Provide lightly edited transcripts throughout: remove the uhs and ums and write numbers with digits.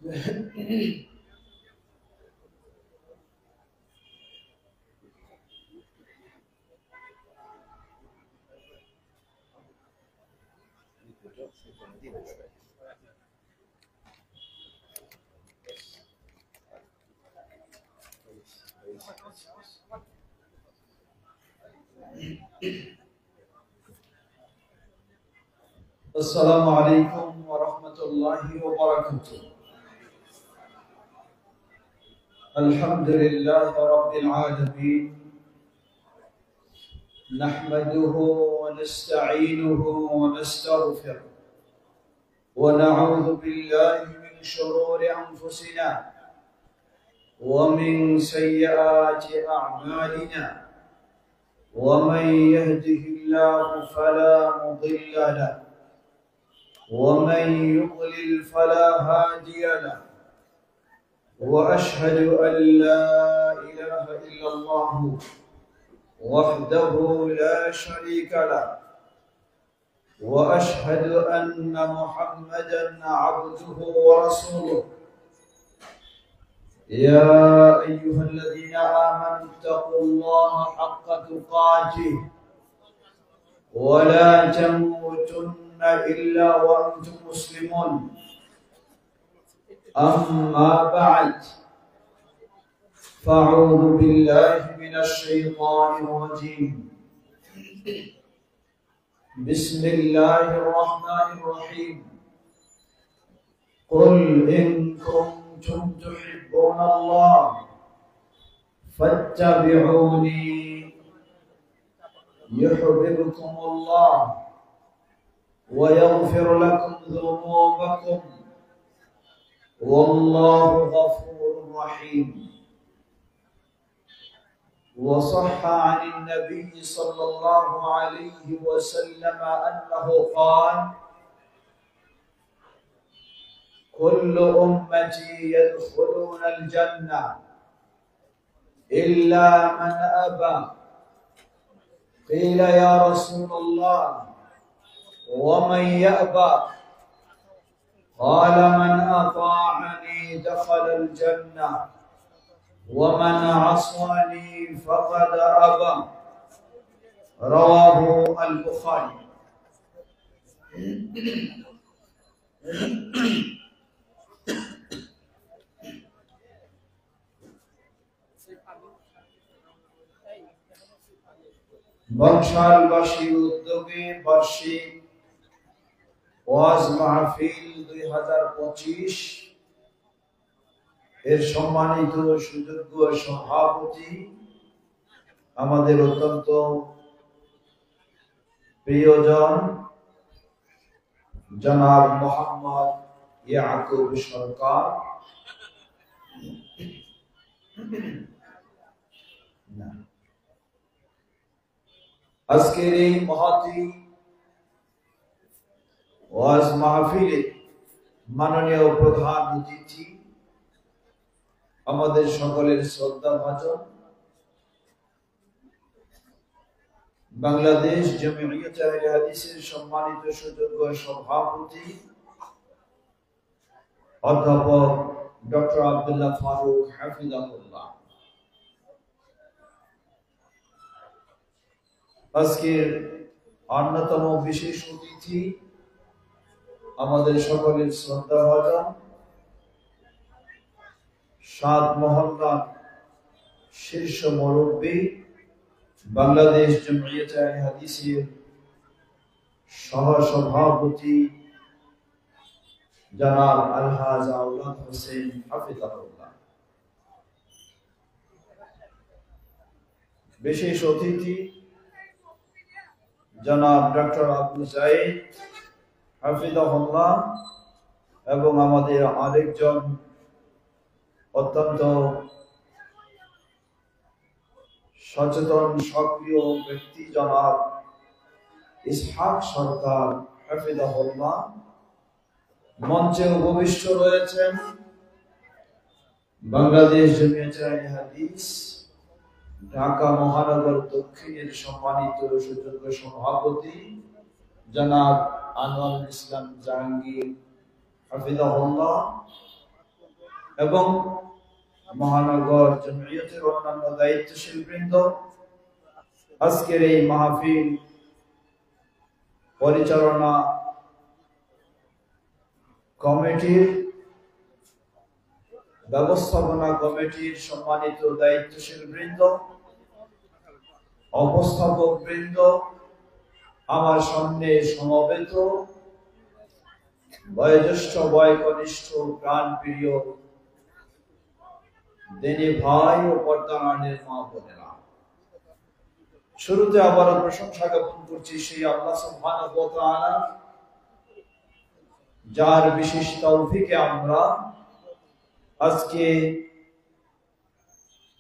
السلام عليكم ورحمة الله وبركاته. الحمد لله رب العالمين، نحمده ونستعينه ونستغفره ونعوذ بالله من شرور أنفسنا ومن سيئات أعمالنا، ومن يهده الله فلا مضل له ومن يضلل فلا هادي له، وأشهد أن لا إله إلا الله وحده لا شريك له، وأشهد أن محمدا عبده ورسوله. يا أيها الذين آمنوا اتقوا الله حق تقاته ولا تموتن إلا وأنتم مسلمون. أما بعد، فأعوذ بالله من الشيطان الرجيم. بسم الله الرحمن الرحيم. قل إن كنتم تحبون الله فاتبعوني يحببكم الله ويغفر لكم ذنوبكم والله غفور رحيم. وصح عن النبي صلى الله عليه وسلم أنه قال: كل أمتي يدخلون الجنة إلا من أبى. قيل يا رسول الله ومن يأبى؟ قال: من أطاعني دخل الجنة ومن عصاني فقد أبى. رواه البخاري. বংশালবাসীর উদ্যোগে বার্ষিক ওয়াজ মাহফিল 2025 এর সম্মানিত সুযোগ্য সভাপতি, আমাদের অত্যন্ত প্রিয়জন জনাব মোহাম্মদ ইয়াকুব সরকার, আজকের এই মহতী ওয়াজ মাহফিলে মাননীয় প্রধান অতিথি, আমাদের সকলের শ্রদ্ধাভাজন বাংলাদেশ জমিয়ত আহলে হাদিসের সম্মানিত সুযোগ্য সভাপতি অধ্যাপক ডক্টর আব্দুল্লাহ ফারুক হাফিজাহুল্লাহ, আজকের অন্যতম বিশেষ অতিথি, আমাদের সকলের শ্রদ্ধাভাজন সাত মহল্লার শীর্ষ মুরব্বী, বাংলাদেশ জমিয়ত আহলে হাদিসের সহসভাপতি জনাব আলহাজ আওলাদ হোসেন হাফিজাহুল্লাহ, বিশেষ অতিথি জনাব ডক্টর আবু জাইদ হাফিজাহুল্লাহ, এবং আমাদের আরেকজন অত্যন্ত সচেতন সক্রিয় ব্যক্তি জনাব ইসহাক সরকার হাফিজাহুল্লাহ। মঞ্চে উপবিষ্ট রয়েছেন বাংলাদেশ জমিয়ত আহলে হাদিস ঢাকা মহানগর দক্ষিণের সম্মানিত সুযোগ্য সভাপতি জনাব আনোয়ারুল ইসলাম জাহাঙ্গীর হাফিজাহুল্লাহ, এবং মহানগর জমিয়তের অন্যান্য দায়িত্বশীল বৃন্দ, আজকের এই মাহফিল পরিচালনা কমিটির ব্যবস্থাপনা কমিটির সম্মানিত দায়িত্বশীল বৃন্দ, উপস্থাপক বৃন্দ, আমার সামনে সমবেত বয়োজ্যেষ্ঠ বয়কনিষ্ঠ প্রাণপ্রিয় দিনী ভাই ও পর্দানের মা বোনেরা, শুরুতে আবারও প্রশংসা জ্ঞাপন করছি সেই আল্লাহ সুবহানাহু ওয়া তাআলা, যার বিশেষ তৌফিকে আমরা আজকে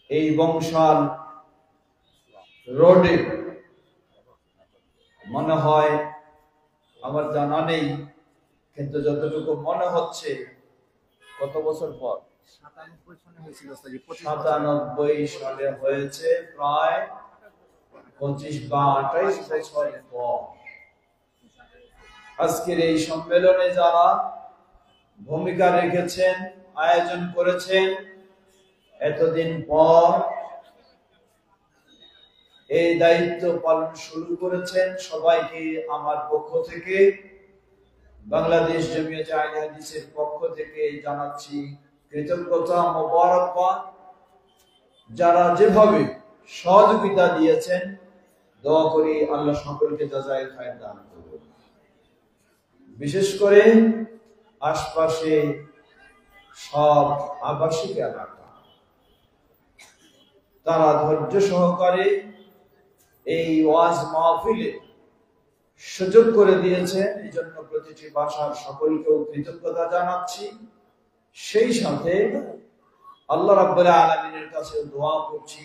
এই বংশাল রোডে, মনে হয় আমার জানা নেই কিন্তু যতটুকু মনে হচ্ছে কত বছর পর 97 সালে হয়েছে, প্রায় 25 বা 28 বছর পর আজকের এই সম্মেলনে যারা ভূমিকা রেখেছেন, আয়োজন করেছেন, এতদিন পর এই দায়িত্ব পালন শুরু করেছেন, সবাইকে আমার পক্ষ থেকে, বাংলাদেশ জমিয়তে আহলে হাদিসের পক্ষ থেকে জানাচ্ছি কৃতজ্ঞতা, মোবারকবাদ। যারা যেভাবে সহযোগিতা দিয়েছেন, দোয়া করি আল্লাহ সকলকে জাযায়ে খায়র দান করুন। বিশেষ করে আশপাশে সব আবাসিক এলাকা, তারা ধৈর্য সহকারে এই ওয়াজ মাহফিলে সুযোগ করে দিয়েছেন, এই জন্য প্রতিটি ভাষার সকলকেও কৃতজ্ঞতা জানাচ্ছি। সেই সাথে আল্লাহ রাব্বুল আলামিনের কাছে দোয়া করছি,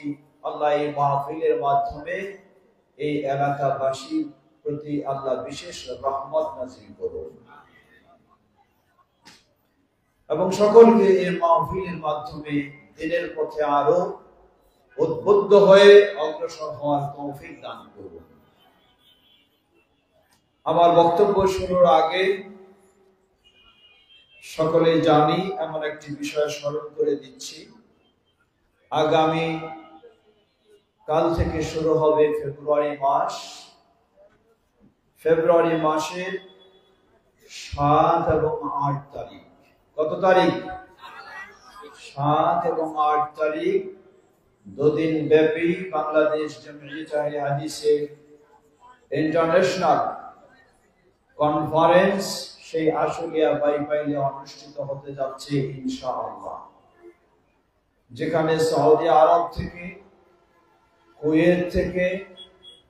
আল্লাহ এই মাহফিলের মাধ্যমে এই এলাকাবাসীর প্রতি আল্লাহ বিশেষ রহমত নাযিল করুন এবং সকলকে এই মাহফিলের মাধ্যমে দিনের পথে আরো উদ্বুদ্ধ হয়ে অগ্রসর হওয়ার তৌফিক দান করুন। আমার বক্তব্য শুরুর আগে সকলে জানি এমন একটি বিষয় স্মরণ করে দিচ্ছি, আগামী কাল থেকে শুরু হবে ফেব্রুয়ারি মাস। ফেব্রুয়ারি মাসের 7 এবং 8 তারিখ, কত তারিখ? 7 এবং 8 তারিখ দুদিন ব্যাপী বাংলাদেশ জমিয়তে আহলে হাদিসের ইন্টারন্যাশনাল কনফারেন্স সেই আশুলিয়া বাইপাইলে অনুষ্ঠিত হতে যাচ্ছে ইনশাআল্লাহ, যেখানে সৌদি আরব থেকে, কুয়েত থেকে,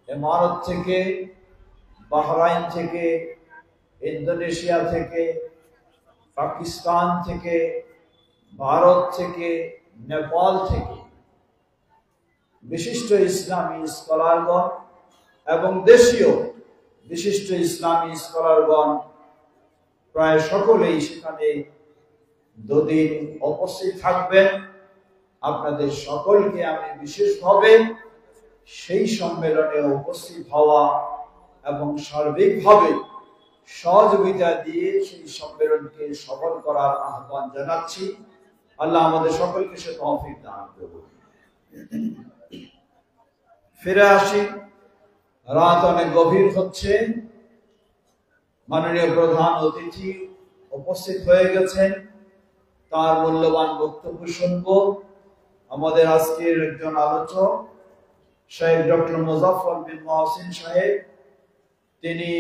ইমারত থেকে, বাহরাইন থেকে, ইন্দোনেশিয়া থেকে, পাকিস্তান থেকে, ভারত থেকে, নেপাল থেকে বিশিষ্ট ইসলামী স্কলারগণ এবং দেশীয় বিশিষ্ট ইসলামী স্কলারগণ প্রায় সকলেই সেখানে দুদিন উপস্থিত থাকবেন। আপনাদের সকলকে আমি বিশেষভাবে সেই সম্মেলনে উপস্থিত হওয়া এবং সার্বিকভাবে সহযোগিতা দিয়ে সেই সম্মেলনকে সফল করার আহ্বান জানাচ্ছি। আল্লাহ আমাদের সকলকে সে তৌফিক দান করুন। ফিরে আসি, রাত অনেক গভীর হচ্ছে, মাননীয় প্রধান অতিথি উপস্থিত হয়ে গেছেন, তার মূল্যবান বক্তব্য শুনব। আমাদের আজকের একজন আলোচক সাহেব ডক্টর মুজাফফর বিন মহসিন সাহেব, তিনি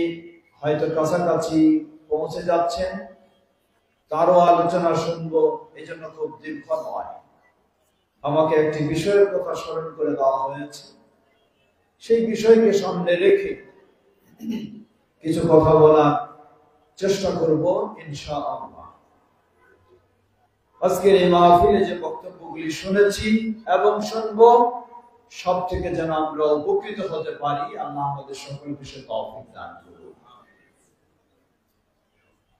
হয়তো কাছাকাছি পৌঁছে যাচ্ছেন, তারও আলোচনা শুনবো, এই জন্য খুব দীর্ঘ নয়। আমাকে একটি বিষয়ের কথা স্মরণ করে দেওয়া হয়েছে, সেই বিষয়কে সামনে রেখে কিছু কথা বলার চেষ্টা করব ইনশাআল্লাহ। আজকের এই মাহফিলে যে বক্তব্যগুলি শুনেছি এবং শুনব, সব থেকে যেন আমরা উপকৃত হতে পারি, আল্লাহ আমাদের সকলকে সে তৌফিক দান করুন।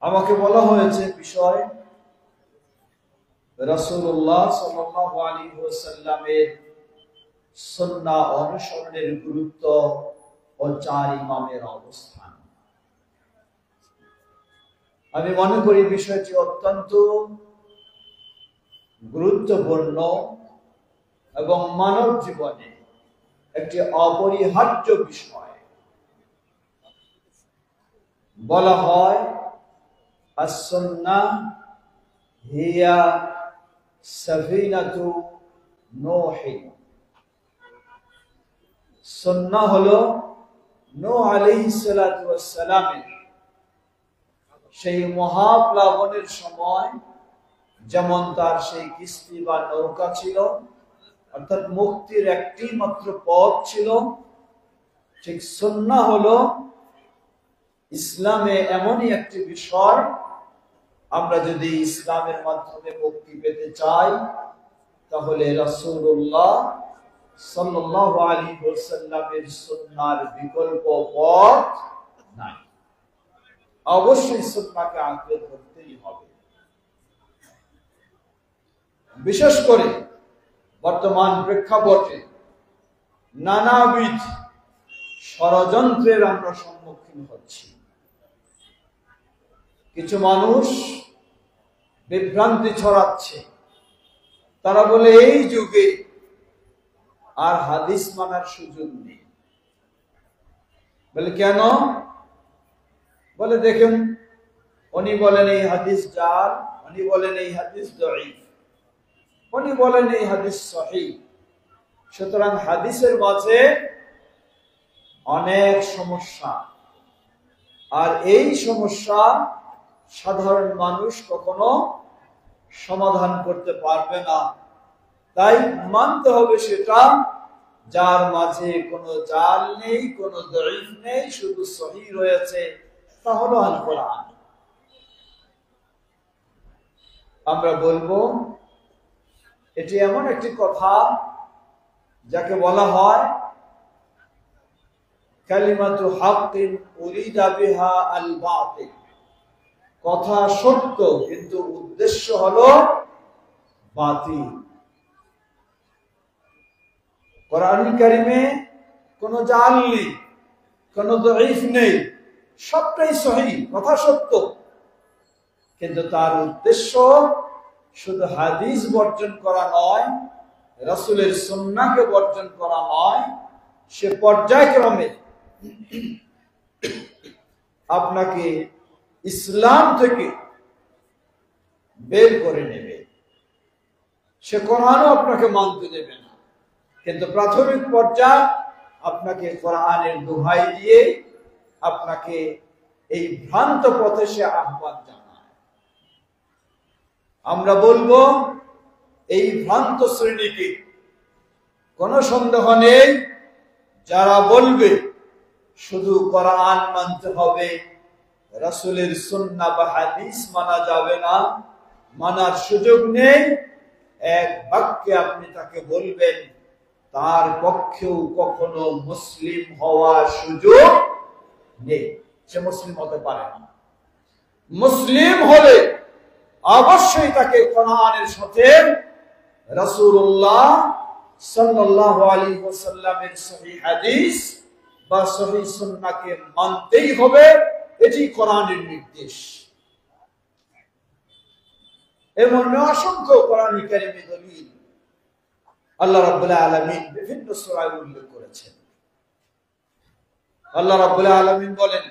আমাকে বলা হয়েছে বিষয় রাসূলুল্লাহ সাল্লাল্লাহু আলাইহি ওয়াসাল্লামের সুন্নাহ অনুসরণের গুরুত্ব ও 4 ইমামের অবস্থান। আমি মনে করি বিষয়টি অত্যন্ত গুরুত্বপূর্ণ এবং মানব জীবনে একটি অপরিহার্য বিষয়। বলা হয় আস-সুন্নাহ হিয়া সাফিনাতু নূহ। সুন্নাহ হলো নূহ আলাইহিস সালাতু ওয়াস সালামের সেই মহাপ্লাবনের সময় যেমন তার সেই কিস্তি বা নৌকা ছিল, অর্থাৎ মুক্তির একটি মাত্র পথ ছিল, ঠিক সুন্নাহ হলো ইসলামে এমনই একটি বিষয়, আমরা যদি ইসলামের মাধ্যমে মুক্তি পেতে চাই তাহলে রাসূলুল্লাহ সাল্লাল্লাহু আলাইহি ওয়াসাল্লামের সুন্নাহর বিকল্প পথ নাই। অবশ্যই সুন্নাহকে আঁকড়ে ধরতেই হবে। বিশেষ করে বর্তমান প্রেক্ষাপটে নানাবিধ ষড়যন্ত্রের আমরা সম্মুখীন হচ্ছি। কিছু মানুষ বিভ্রান্তি ছড়াচ্ছে, তারা বলে এই যুগে আর হাদিস মানার সুযোগ নেই। বলে কেন? বলে দেখেন, উনি বলেন এই হাদিস জাল, উনি বলেন এই হাদিস দঈফ, উনি বলেন এই হাদিস সহিহ। সুতরাং হাদিসের মাঝে অনেক সমস্যা, আর এই সমস্যা সাধারণ মানুষ কখনো সমাধান করতে পারবে না। তাই মানতে হবে সেটা যার মাঝে কোনো জাল নেই, কোনো দঈফ নেই, শুধু সহিহ রয়েছে, তা হলো আল কোরআন। আমরা বলবো এটি এমন একটি কথা যাকে বলা হয় কালিমাতু হাক্কিন উরিদা বিহা আল বাতিল। কথা সত্য কিন্তু উদ্দেশ্য হলো বাতিল। কোরআন কারিমে কোনো জাল নেই, কোনো দঈফ নেই, সবটাই সহিহ, কথা সত্য, কিন্তু তার উদ্দেশ্য শুধু হাদিস বর্জন করা নয়, রাসূলের সুন্নাহকে বর্জন করা নয়, সে পর্যায়ক্রমে আপনাকে ইসলাম থেকে বের করে নেবে। সে কোরআনও আপনাকে মানতে দেবে না, কিন্তু প্রাথমিক পর্যায়ে আপনাকে কোরআনের দোহাই দিয়ে আপনাকে এই ভ্রান্ত পথে সে আহ্বান জানায়। আমরা বলবো এই ভ্রান্ত শ্রেণীকে কোনো সন্দেহ নেই, যারা বলবে শুধু কোরআন মানতে হবে, রাসূলের সুন্নাহ বা হাদিস মানা যাবে না, মানার সুযোগ নেই, এক বাক্যে আপনি তাকে বলবেন তার পক্ষেও কখনো মুসলিম হওয়ার সুযোগ নেই, সে মুসলিম হতে পারে না। মুসলিম হলে অবশ্যই তাকে কোরআনের সাথে রাসূলুল্লাহ সাল্লাল্লাহু আলাইহি ওয়াসাল্লামের সহিহ হাদিস বা সহিহ সুন্নাহকে মানতেই হবে, এটি কোরআনের নির্দেশ। এমন অসংখ্য কোরআন কারীমে দলিল আল্লাহ রাব্বুল আলামিন বিভিন্ন সূরায় উল্লেখ করেছেন। আল্লাহ রাব্বুল আলামিন বলেন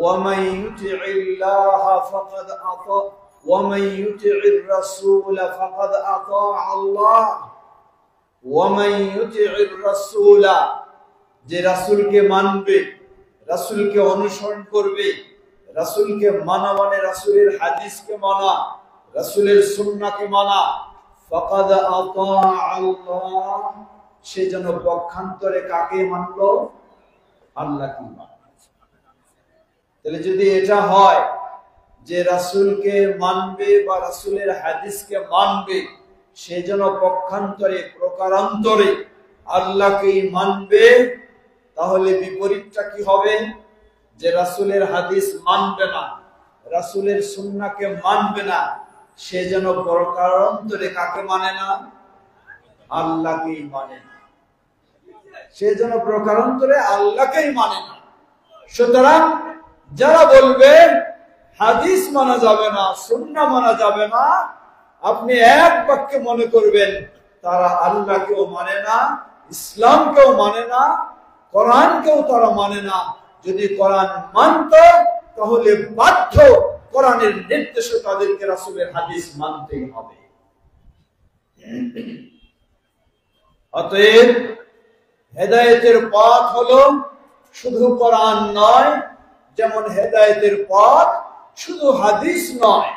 وَمَن يُطِعِ اللَّهَ فَقَدْ أَطَاعَ وَمَن يُطِعِ الرَّسُولَ فَقَدْ أَطَاعَ اللَّهَ وَمَن يُطِعِ الرَّسُولَ, যে রাসূলকে মানবে, রাসূলকে অনুসরণ করবে, রাসূলকে মানা মানে রাসূলের হাদিসকে মানা, রাসূলের সুন্নাহকে মানা, ফাকাদ আতা আল্লাহ, সে যেন পক্ষান্তরে কাকে মানলো? আল্লাহকে মানলো। তাহলে যদি এটা হয় যে রাসূলকে মানবে বা রাসূলের হাদিসকে মানবে, সে যেন পক্ষান্তরে প্রকারান্তরে আল্লাহকেই মানবে, তাহলে বিপরীতটা কি হবে? যে রাসূলের হাদিস মানবে না, রাসূলের সুন্নাহকে মানবে না, সে যেন প্রকারান্তরে কাকে মানে না? আল্লাহকেই মানে না। সে যেন প্রকারান্তরে আল্লাহকেই মানে না। সুতরাং যারা বলবে হাদিস মানা যাবে না, সুন্নাহ মানা যাবে না, আপনি এক বাক্যে মনে করবেন তারা আল্লাহকেও মানে না, ইসলামকেও মানে না, কোরআনকেও তারা মানে না। যদি কোরআন মানত তাহলে বাধ্য কোরআনের নির্দেশে তাদেরকে রাসূলের হাদিস মানতেই হবে। অতএব হেদায়েতের পথ হলো শুধু কোরআন নয়, যেমন হেদায়েতের পথ শুধু হাদিস নয়।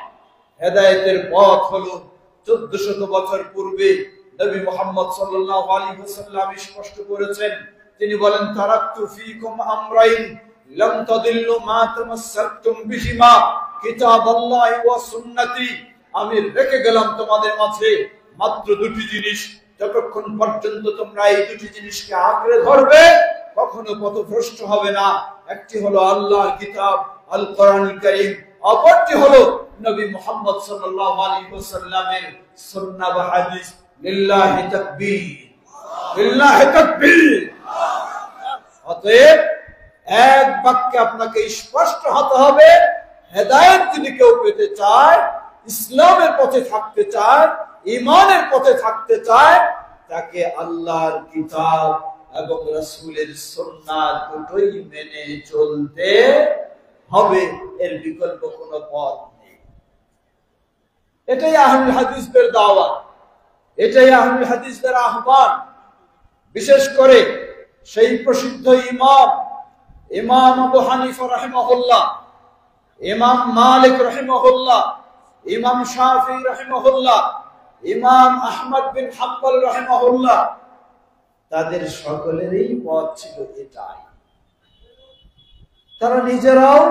হেদায়েতের পথ হলো 1400 বছর পূর্বে নবী মুহাম্মদ সাল্লাল্লাহু আলাইহি ওয়াসাল্লাম স্পষ্ট করেছেন। তিনি বলেন, তারাকতু ফীকুম আমরাইন লাম তাদিল্লু মা তামাসসাকতুম বিহিমা কিতাবাল্লাহি ওয়া সুন্নতি। আমি রেখে গেলাম তোমাদের মাঝে মাত্র দুটি জিনিস, যতক্ষণ পর্যন্ত তোমরা এই দুটি জিনিসকে আঁকড়ে ধরবে কখনো পথভ্রষ্ট হবে না। একটি হলো আল্লাহর কিতাব আল কোরআনুল কারীম, অপরটি হলো নবী মুহাম্মদ সাল্লাল্লাহু আলাইহি ওয়াসাল্লামের সুন্নাহ বা হাদিস। লিল্লাহি তাকবীর, লিল্লাহি তাকবীর। অতএব এক বাক্যে আপনাকে স্পষ্ট হতে হবে, হেদায়েত যদি কেউ পেতে চায়, ইসলামের পথে থাকতে চায়, ঈমানের পথে থাকতে চায়, তাকে আল্লাহর কিতাব এবং রাসূলের সুন্নাহ দুটোই মেনে চলতে হবে। এর বিকল্প কোনো পথ নেই। এটাই আহলুল হাদিসদের দাওয়াত, এটাই আহলুল হাদিসদের আহ্বান। বিশেষ করে সেই প্রসিদ্ধ ইমাম আবু হানিফা রাহিমাহুল্লাহ, ইমাম মালিক রাহিমাহুল্লাহ, ইমাম শাফিঈ রাহিমাহুল্লাহ, ইমাম আহমদ বিন হাম্বল রাহিমাহুল্লাহ, তাদের সকলেরই পথ ছিল এটাই। তারা নিজেরাও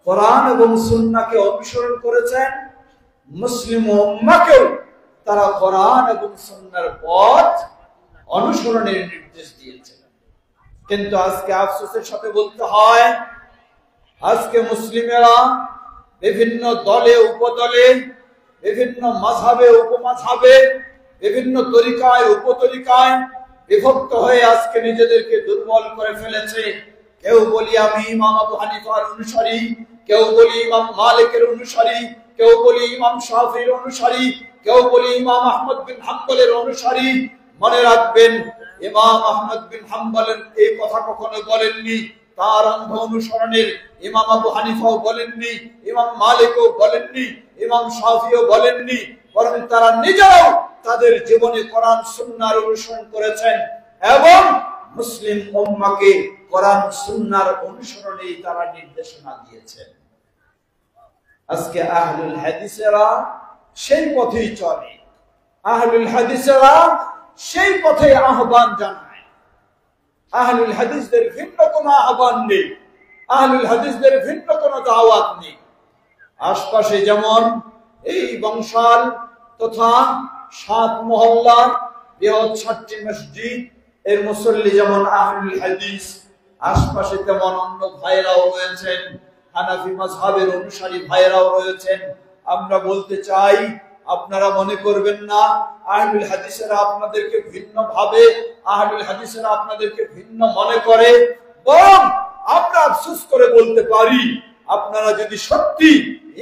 কোরআন এবং সুন্নাহকে অনুসরণ করেছেন, মুসলিম উম্মাহকেও তারা কোরআন এবং সুন্নাহর পথ অনুসরণের নির্দেশ দিয়েছেন। কিন্তু আজকে আফসোসের সাথে বলতে হয়, আজকে মুসলিমেরা বিভিন্ন দলে উপদলে, বিভিন্ন মাযহাবে উপমাযহাবে, বিভিন্ন তরিকায় উপতরিকায় বিভক্ত হয়ে আজকে নিজেদেরকে দুর্বল করে ফেলেছে। কেউ বলি আমি ইমাম আবু হানিফার অনুসারী, কেউ বলি ইমাম মালিকের অনুসারী, কেউ বলি ইমাম শাফিঈর অনুসারী, কেউ বলি ইমাম আহমদ বিন হাম্বলের অনুসারী। মনে রাখবেন, ইমাম আহমদ বিন হাম্বলের এই কথা কখনো বলেননি, তার অন্ধ অনুসরণের ইমাম আবু হানিফাও বলেননি, ইমাম মালিকও বলেননি, ইমাম শাফিঈও বলেননি, বরং তারা নিজেরাও তাদের জীবনে কোরআন সুন্নাহর অনুসরণ করেছেন এবং মুসলিম উম্মাহকে কোরআন সুন্নাহর অনুসরণেই তারা নির্দেশনা দিয়েছেন। আজকে আহলুল হাদিসেরা সেই পথেই চলে, আহলুল হাদিসেরা সেই পথে আহ্বান জানায়। আহলুল হাদিসদের ভিন্ন কোনো আহ্বান নেই, আহলুল হাদিসদের ভিন্ন কোনো দাওয়াত নেই। আশপাশে যেমন এই বংশাল তথা 7 মহল্লার বৃহৎ 7টি মসজিদ, এর মুসল্লি যেমন আহলুল হাদিস, আশপাশে তেমন অন্য ভাইরাও রয়েছেন, হানাফি মাযহাবের অনুসারী ভাইরাও রয়েছেন। আমরা বলতে চাই, আপনারা মনে করবেন না আহলুল হাদিসেরা আপনাদেরকে ভিন্ন ভাবে, আহলুল হাদিসেরা আপনাদেরকে ভিন্ন মনে করে। বরং আমরা আফসোস করে বলতে পারি, আপনারা যদি সত্যি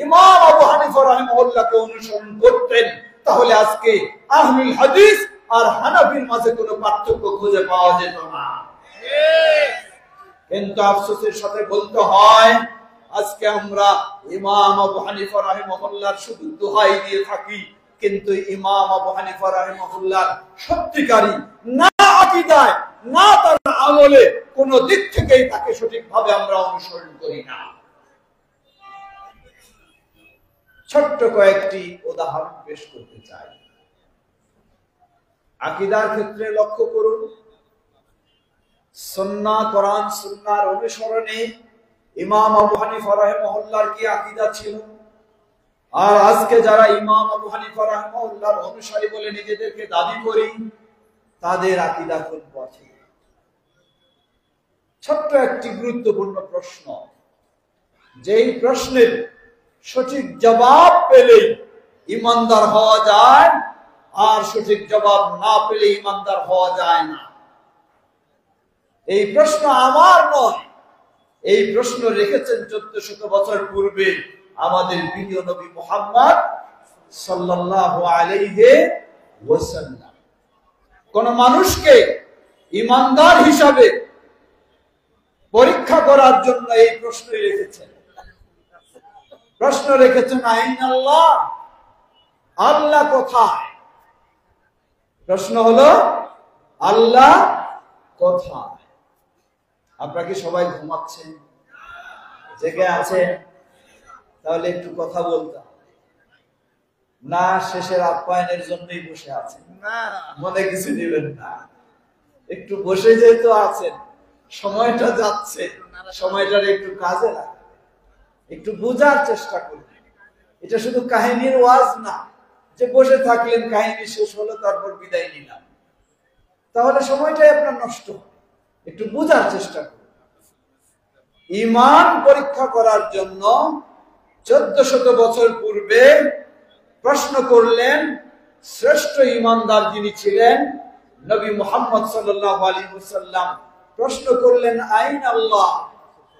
ইমাম আবু হানিফা রাহিমাহুল্লাহকে অনুসরণ করতেন, তাহলে আজকে আহলুল হাদিস আর হানাফির মাঝে কোনো পার্থক্য খুঁজে পাওয়া যেত না। কিন্তু আফসোসের সাথে বলতে হয়, আজকে আমরা ইমাম আবু হানিফা রাহিমাহুল্লাহর শুধু দোহাই দিয়ে থাকি, কিন্তু ইমাম আবু হানিফা রাহিমাহুল্লাহর সত্যিকারী না আকীদায় না তার আমলে কোন দিক থেকেই তাকে সঠিকভাবে আমরা অনুসরণ করি না। ছোট্ট কয়েকটি উদাহরণ পেশ করতে চাই। আকীদার ক্ষেত্রে লক্ষ্য করুন, সুন্নাহ কোরআন সুন্নাহর অনুসরণে ইমাম আবু হানিফা রাহিমাহুল্লাহর কি আকীদা ছিল, আর আজকে যারা ইমাম আবু হানিফা রাহিমাহুল্লাহর অনুসারী বলে নিজেদেরকে দাবি করি, তাদের আকীদা কোন পথে? ছোট্ট একটি গুরুত্বপূর্ণ প্রশ্ন, যেই প্রশ্নের সঠিক জবাব পেলে ঈমানদার হওয়া যায়, আর সঠিক জবাব না পেলে ঈমানদার হওয়া যায় না। এই প্রশ্ন আমার নয়, এই প্রশ্ন রেখেছেন 1400 বছর পূর্বে আমাদের প্রিয় নবী মুহাম্মদ সাল্লাল্লাহু আলাইহি ওয়াসাল্লাম। কোন মানুষকে ঈমানদার হিসাবে পরীক্ষা করার জন্য এই প্রশ্ন রেখেছেন আইনাল্লাহ, আল্লাহ কোথায়? প্রশ্ন হলো আল্লাহ কোথায়? আপনারা কি সবাই ঘুমাচ্ছেন, জেগে আছেন? তাহলে একটু কথা বলতাম না, শেষের আপ্যায়নের জন্যই বসে আছেন, মনে কিছু নেবেন না। একটু বসে যেহেতু আছেন, সময়টা যাচ্ছে, সময়টার একটু কাজে লাগে, একটু বোঝার চেষ্টা করুন। এটা শুধু কাহিনীর ওয়াজ না যে বসে থাকলেন, কাহিনী শেষ হলো, তারপর বিদায় নিলাম, তাহলে সময়টাই আপনার নষ্ট। একটু বোঝার চেষ্টা করুন। ঈমান পরীক্ষা করার জন্য 1400 বছর পূর্বে প্রশ্ন করলেন শ্রেষ্ঠ ঈমানদার যিনি ছিলেন নবী মুহাম্মদ সাল্লাল্লাহু আলাইহি ওয়াসাল্লাম। প্রশ্ন করলেন আইন আল্লাহ,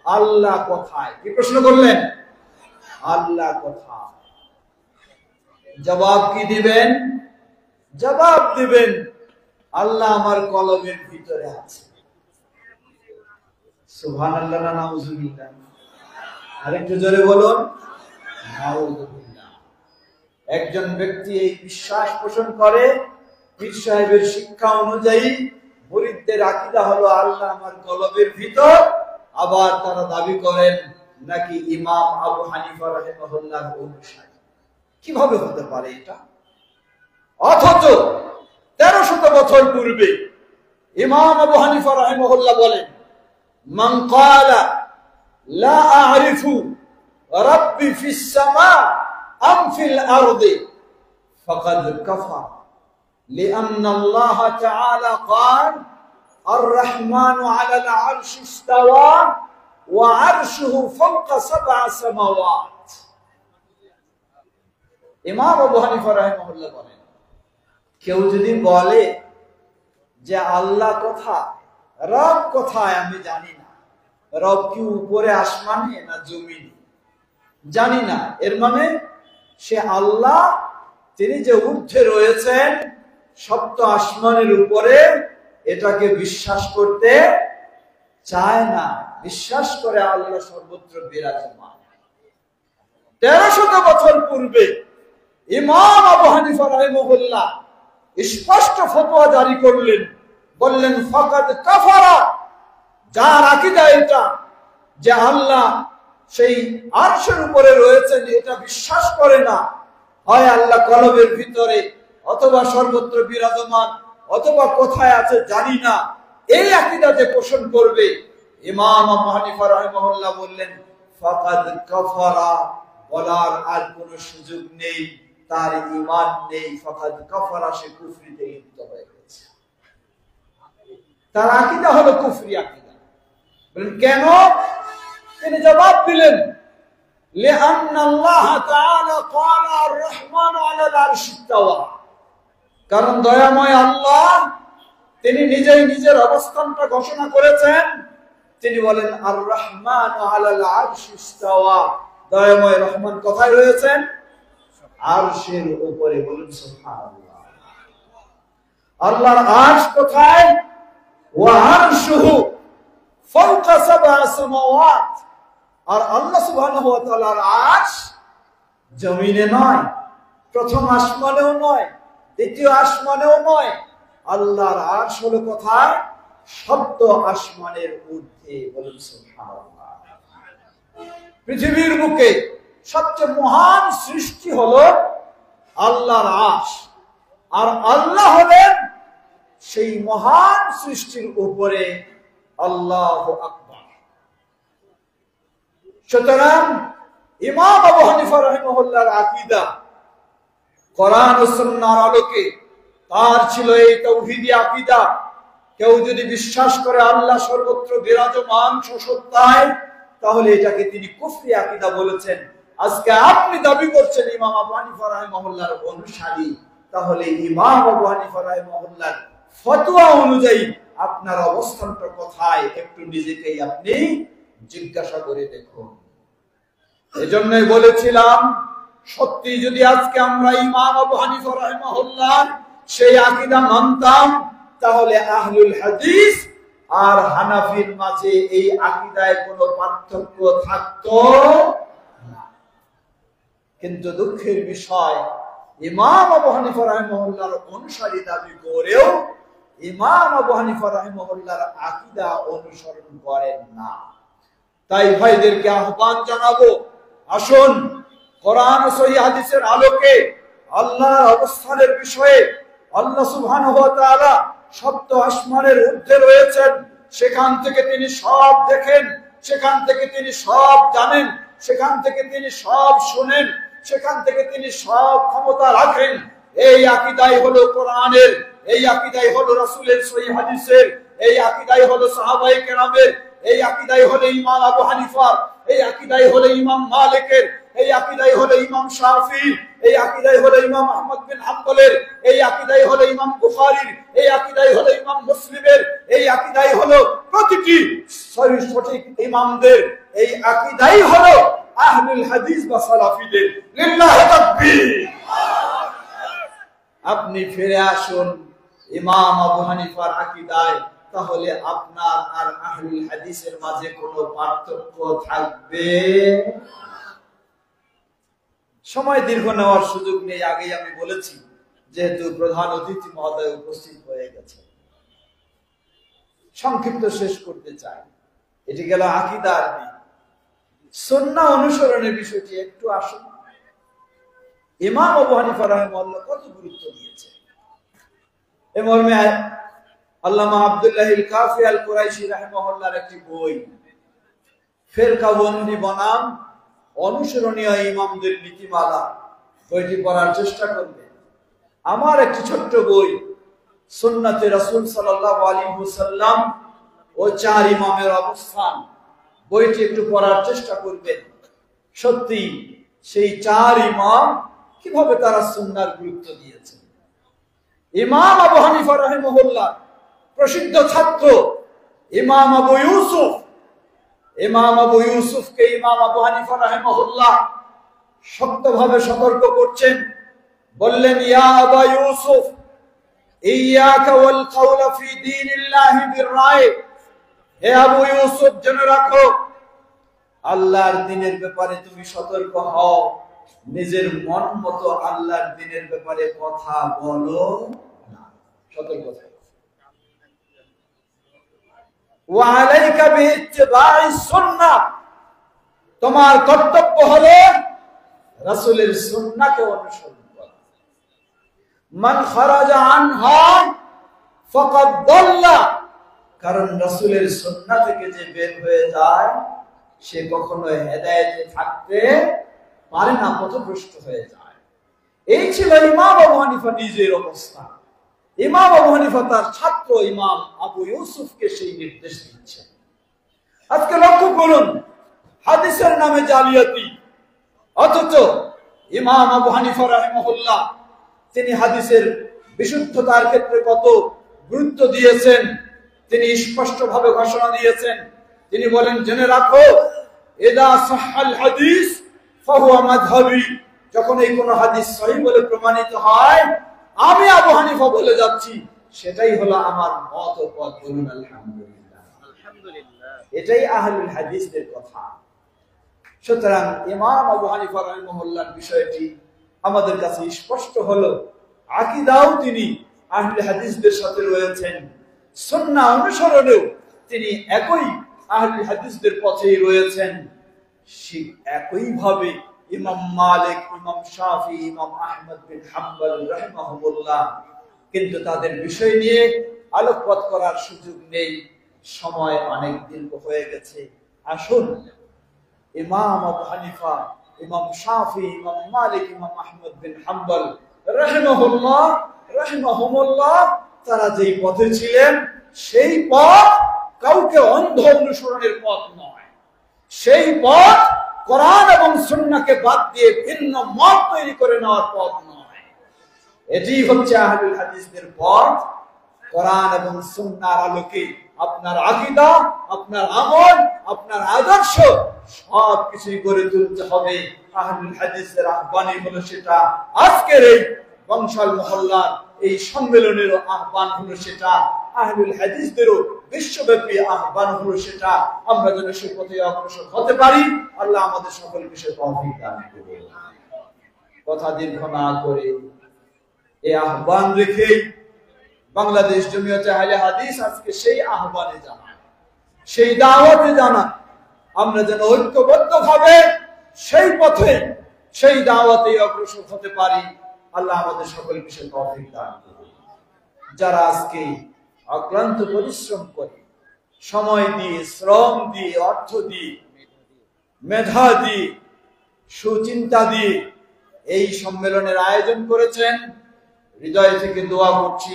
আল্লাহ কোথায়? কি প্রশ্ন করলেন? আল্লাহ কোথায়? জবাব কি দিবেন? জবাব দিবেন আল্লাহ আমার কলবের ভিতরে আছে। সুবহানাল্লাহ না নাউজুবিল্লাহ? আরেকটু জোরে বলুন, নাউজুবিল্লাহ। একজন ব্যক্তি এই বিশ্বাস পোষণ করে, পীর সাহেবের শিক্ষা অনুযায়ী মুরিদদের আকীদা হলো আল্লাহ আমার কলবের ভিতর, আবার তারা দাবি করেন নাকি ইমাম আবু হানিফা রাহিমাহুল্লাহর অনুসারী। কিভাবে হতে পারে এটা? অথচ 1300 বছর পূর্বে ইমাম আবু হানিফা রাহিমাহুল্লাহ বলেন, মান ক্বালা লা আ'রিফু রাব্বি ফিস সামা আম ফিল আরদি ফাকাদ কাফার, লিআন্না আল্লাহ তাআলা ক্বাল আর-রাহমানু আলাল আরশি ইসতাওয়া ওয়া আরশুহু ফাওকা সাব'a সামাওয়াত। ইমাম আবু হানিফা রাহিমাহুল্লাহ বলেন, কেউ যদি বলে যে আল্লাহ কোথায়, রব কোথায় আমি জানি না, রব কি উপরে আসমানে না জমিনে জানি না, এর মানে সে আল্লাহ তিনি যে ঊর্ধ্বে রয়েছেন সপ্ত আসমানের উপরে, এটাকে বিশ্বাস করতে চায় না। বিশ্বাস করে আল্লাহ সর্বত্র বিরাজমান। 1300 বছর পূর্বে ইমাম আবু হানিফা রাহিমাহুল্লাহ স্পষ্ট ফতোয়া জারি করলেন, বললেন ফাকাদ কাফারা, যার আকীদা এটা যে আল্লাহ সেই আরশের উপরে রয়েছেন এটা বিশ্বাস করে না, হয় আল্লাহ কলবের ভিতরে অথবা সর্বত্র বিরাজমান অথবা কোথায় আছে জানি না, এই আকীদা যে পোষণ করবে, ইমাম আবু হানিফা রাহিমাহুল্লাহ বললেন ফাকাদ কাফারা, বলার আর কোনো সুযোগ নেই, তার ঈমান নেই, ফাকাদ কাফারা, সে কুফরিতে লিপ্ত হয়ে গেছে। তার আকীদা হলো কুফরি আকীদা। বলেন কেন? তিনি জবাব দিলেন লিআন্না আল্লাহ তাআলা ক্বালা আর-রাহমানু আলাল আরশি ইসতাওয়া, কারণ দয়াময় আল্লাহ তিনি নিজেই নিজের অবস্থানটা ঘোষণা করেছেন। তিনি বলেন আর-রাহমানু আলাল আরশি ইসতাওয়া, দয়াময় রহমান কোথায় রয়েছেন? আরশের উপরে। বলুন সুবহানাল্লাহ। আল্লাহর আরশ কোথায়? ওয়া আরশুহু ফাওকা সাব'a সামাওয়াত, আর আল্লাহ সুবহানাহু ওয়া তাআলার আরশ জমিনে নয়, প্রথম আসমানেও নয়, দ্বিতীয় আসমানেও নয়, আল্লাহর আরশ হলো কোথায়? সপ্ত আসমানের ঊর্ধ্বে। বলুন সুবহানাল্লাহ। পৃথিবীর বুকে সবচেয়ে মহান সৃষ্টি হলো আল্লাহর আরশ, আর আল্লাহ হলেন সেই মহান সৃষ্টির উপরে। আল্লাহু আকবার। সুতরাং ইমাম আবু হানিফা রাহিমাহুল্লাহর আকীদা কোরআন ও সুন্নাহর আলোকে তার ছিল এই তাওহীদি আকীদা। কেউ যদি বিশ্বাস করে আল্লাহ সর্বত্র বিরাজমান সত্তায়, তাহলে এটাকে তিনি কুফরি আকীদা বলেছেন। আজকে আপনি দাবি করছেন ইমাম আবু হানিফা রাহিমাহুল্লাহর অনুসারী, তাহলে ইমাম আবু হানিফা রাহিমাহুল্লাহর ফতোয়া অনুযায়ী আপনার অবস্থানটা কোথায় একটু নিজেকেই আপনি জিজ্ঞাসা করে দেখুন। এজন্যই বলেছিলাম সত্যি যদি আজকে আমরা ইমাম আবু হানিফা রাহিমাহুল্লাহ সেই আকীদা মানতাম, তাহলে আহলুল হাদিস আর হানাফির মাঝে এই আকীদায় কোনো পার্থক্য থাকতো না। কিন্তু দুঃখের বিষয়, ইমাম আবু হানিফা রাহিমাহুল্লাহর অনুসারী দাবি করেও ইমাম আবু হানিফা রাহিমাহুল্লাহর আকীদা অনুসরণ করেন না। তাই ভাইদেরকে আহ্বান জানাবো, আসুন কোরআন ও সহিহ হাদিসের আলোকে আল্লাহর অবস্থানের বিষয়ে, আল্লাহ সুবহানাহু ওয়া তাআলা সপ্ত আসমানের ঊর্ধ্বে রয়েছেন, সেখান থেকে তিনি সব দেখেন, সেখান থেকে তিনি সব জানেন, সেখান থেকে তিনি সব শুনেন, সেখান থেকে তিনি সব ক্ষমতা রাখেন। এই আকীদাই হলো কোরআনের, এই আকীদাই হলো রাসূলের সহিহ হাদিসের, এই আকীদাই হলো সাহাবায়ে কেরামের, এই আকীদাই হলো ইমাম আবু হানিফার, এই আকীদাই হলো ইমাম মালিকের, এই আকীদাই হলো ইমাম শাফিঈ, এই আকীদাই হলো ইমাম আহমদ বিন হাম্বলের, এই আকীদাই হলো ইমাম বুখারীর, এই আকীদাই হলো ইমাম মুসলিমের, এই আকীদাই হলো প্রতিটি সঠিক ইমামদের, এই আকীদাই হলো আহলুল হাদিস বা সালাফিদের। লিল্লাহি তাকবীর। আপনি ফিরে আসুন ইমাম আবু হানিফার আকীদায়, তাহলে আপনার আর আহলুল হাদিসের মাঝে কোনো পার্থক্য থাকবে। সময় দীর্ঘ নেওয়ার সুযোগ নেই, আগেই আমি বলেছি, যেহেতু প্রধান অতিথি মহোদয় উপস্থিত হয়ে গেছে, সংক্ষিপ্ত শেষ করতে চাই। এটি গেল আকীদার দিক। সুন্নাহ অনুসরণের বিষয়টি একটু আসুন। ইমাম আবু হানিফা রাহিমাহুল্লাহ কত গুরুত্ব দিয়েছে এ মর্মে আল্লামা আব্দুল্লাহিল কাফি আল কুরাইশি রাহিমাহুল্লাহর একটি বই, ফিরকা বন্দি বনাম অনুসরণীয় ইমামদের নীতিমালা, বইটি পড়ার চেষ্টা করবেন। আমার একটি ছোট্ট বই, সুন্নাতে রাসূল সাল্লাল্লাহু আলাইহি ওয়াসাল্লাম ও চার ইমামের অবস্থান, বইটি একটু পড়ার চেষ্টা করবেন। সত্যি সেই চার ইমাম কিভাবে তারা সুন্নাহর গুরুত্ব দিয়েছেন। ইমাম আবু হানিফা রাহিমাহুল্লাহ প্রসিদ্ধ ছাত্র ইমাম আবু ইউসুফ, ইমাম আবু ইউসুফকে ইমাম আবু হানিফা রাহিমাহুল্লাহ শক্তভাবে সতর্ক করছেন, বললেন, ইয়া আবা ইউসুফ ইয়াকা ওয়াল কাওলা ফি দীনিল্লাহি বির-রায়। হে আবু ইউসুফ, জেনে রাখো, আল্লাহর দ্বীনের ব্যাপারে তুমি সতর্ক হও, নিজের মন মতো আল্লাহর দ্বীনের ব্যাপারে কথা বলো না, সতর্ক থাকো। ওয়া আলাইকা বিইত্তিবা'ইস সুন্নাহ, তোমার কর্তব্য হলো রাসূলের সুন্নাহকে অনুসরণ করা। মান খারাজা আনহা ফাকাদ দাল্লা, কারণ রাসূলের সুন্নাহ থেকে যে বের হয়ে যায় সে কখনো হেদায়েতে থাকতে পারে না, পথভ্রষ্ট হয়ে যায়। এই ছিল ইমাম আবু হানিফা নিজের অবস্থা। ইমাম আবু হানিফা তার ছাত্র ইমাম আবু ইউসুফকে সেই নির্দেশ দিচ্ছেন। আজকে লক্ষ্য করুন, হাদিসের নামে জালিয়াতি, অথচ ইমাম আবু হানিফা রাহিমাহুল্লাহ তিনি হাদিসের বিশুদ্ধতার ক্ষেত্রে কত গুরুত্ব দিয়েছেন। তিনি স্পষ্টভাবে ঘোষণা দিয়েছেন, তিনি বলেন, জেনে রাখো, ইদা সাহহাল হাদিস ফাহুয়া মাযহাবি, যখন এই কোন হাদিস সহিহ বলে প্রমাণিত হয়, আমি আবু হানিফা বলে যাচ্ছি, সেটাই হলো আমার মত ও পথ। বলুন আলহামদুলিল্লাহ। আলহামদুলিল্লাহ, এটাই আহলুল হাদিসদের কথা। সুতরাং ইমাম আবু হানিফা রাহিমাহুল্লাহর বিষয়টি আমাদের কাছে স্পষ্ট হলো। আকীদাও তিনি আহলে হাদিসদের সাথে রয়েছেন, সুন্নাহ অনুসরণেও তিনি একই আহলে হাদিসদের পথেই রয়েছেন। ঠিক একই ভাবে ইমাম মালিক, ইমাম শাফিঈ, ইমাম আহমদ বিন হাম্বল রাহিমাহুল্লাহ, কিন্তু তাদের বিষয় নিয়ে আলোকপাত করার সুযোগ নেই, সময় অনেক দীর্ঘ হয়ে গেছে। আসুন ইমাম আবু হানিফা, ইমাম শাফিঈ, ইমাম মালিক, ইমাম আহমদ বিন হাম্বল রাহিমাহুল্লাহ তারা যেই পথে ছিলেন, সেই পথ কাউকে অন্ধ অনুসরণের পথ নয়। সেই পথ কোরআন এবং সুন্নাহকে বাদ দিয়ে ভিন্ন মত তৈরি করে নেওয়ার পথ নয়। এটি হচ্ছে আহলুল হাদিসদের পথ। কোরআন এবং সুন্নাহর আলোকে আপনার আকীদা, আপনার আমল, আপনার আদর্শ সবকিছুই গড়ে তুলতে হবে। আহলুল হাদিসের আহ্বানই হলো সেটা। আজকের এই বংশাল মহল্লার এই সম্মেলনের আহ্বান হলো সেটা। আহলুল হাদিসদেরও বিশ্বব্যাপী আহ্বান হলো সেটা। আমরা যেন সে পথে অগ্রসর হতে পারি, আল্লাহ আমাদের সকলকে সে তৌফিক দান করুন। কথা দীর্ঘ না করে এই আহ্বান রেখে বাংলাদেশ জমিয়তে আহলে হাদিস আজকে সেই আহ্বানে জানায়, সেই দাওয়াতে জানায়, আমরা যেন ঐক্যবদ্ধভাবে সেই পথে সেই দাওয়াতে অগ্রসর হতে পারি। আল্লাহ আমাদের সকলকে সে তৌফিক দান করুন। যারা আজকে অক্লান্ত পরিশ্রম করে, সময় দিয়ে, শ্রম দিয়ে, অর্থ দিয়ে, মেধা দিয়ে, সুচিন্তা দিয়ে এই সম্মেলনের আয়োজন করেছেন, হৃদয় থেকে দোয়া করছি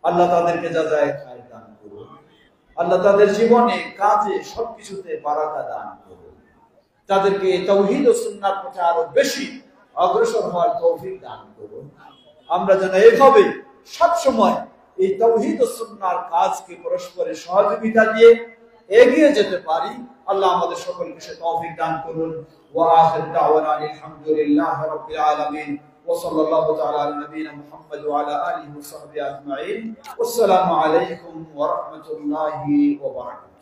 আল্লাহ তাদেরকে যাজায়ে খায়র দান করুন। আল্লাহ তাদের জীবনে, কাজে, সবকিছুতে বারাকা দান করুন। তাদেরকে তাওহীদ ও সুন্নাহর পথে আরো বেশি অগ্রসর হওয়ার তৌফিক দান করুন। আমরা যেন এইভাবে সবসময় এই তাওহীদ ও সুন্নাহর কাজকে পরস্পরের সহযোগিতা দিয়ে এগিয়ে যেতে পারি। আল্লাহ আমাদের সকলকে সে তৌফিক দান করুন। ওয়া আখির দাওয়ানা আলহামদুলিল্লাহি রাব্বিল আলামিন ওয়া সাল্লাল্লাহু তাআলা আলা নবিয়িনা মুহাম্মদ ওয়া আলা আলিহি ওয়া সাহবিহি আজমাইন। আসসালামু আলাইকুম ওয়া রাহমাতুল্লাহি ওয়া বারাকাতুহু।